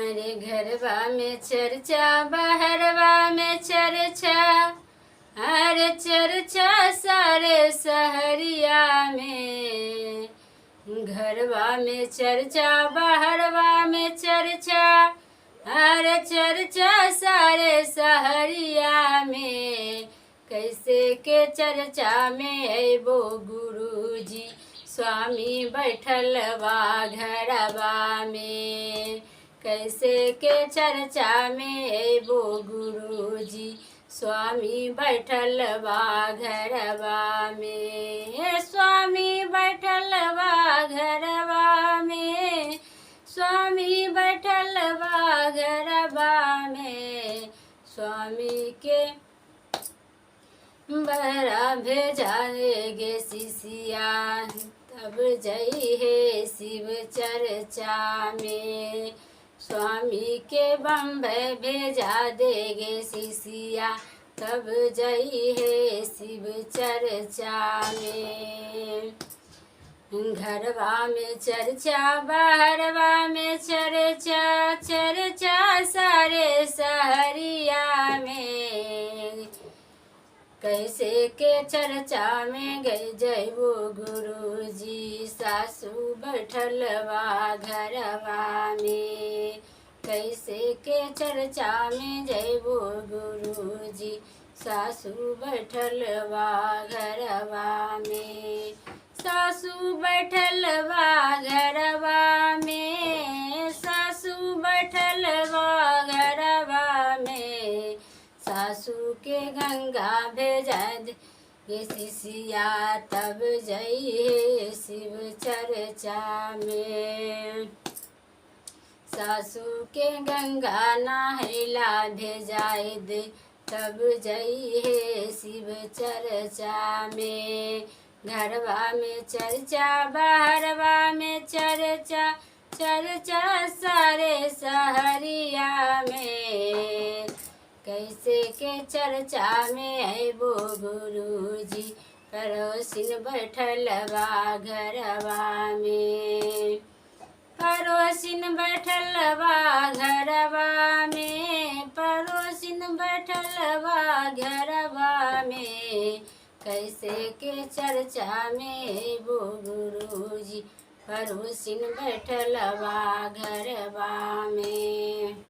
अरे घरवा में चर्चा बहरवा में चर्चा, अरे चर्चा सारे सहरिया में। घरवा में चर्चा बहरवा में चर्चा, अरे चर्चा सारे सहरिया में। कैसे के चर्चा में अबो गुरुजी, स्वामी बैठल बा घरवा में। कैसे के चर्चा में अबो गुरुजी, स्वामी बैठल बा घरवा में। स्वामी बैठल बा घरवा में, स्वामी बैठल बा घरवा में। स्वामी के बहरा भेजाएगे शिष्या, तब जई है शिव चर्चा में। स्वामी के बम्बई भेजा देगे शिष्या, तब जई है शिव चर्चा में। घरवा में चर्चा बहरवा में चर्चा, चर्चा सारे सहरिया में। कैसे के चर्चा में गई जयबो गुरुजी, सासू बैठल बा घरवा में। कैसे के चर्चा में जयबो गुरुजी, सासू बैठल बा घरवा में। सासू बैठल बा घरवा में, सासू बैठल बा घरवा में। सासू के गंगा भेजा दे शिष्या, तब जई है शिव चर्चा में। सासू के गंगा नहला भेजाए दे, तब जई है शिव चर्चा में। घरवा में चर्चा बहरवा में चर्चा, चर्चा सारे सहरिया में। कैसे के चर्चा में अबो गुरुजी, पड़ोसिन बैठल बा घरवा में। पड़ोसिन बैठल बा घरवा में, पड़ोसिन बैठल बा घरवा में। कैसे के चर्चा में अबो गुरुजी, पड़ोसिन बैठल बा घरवा में।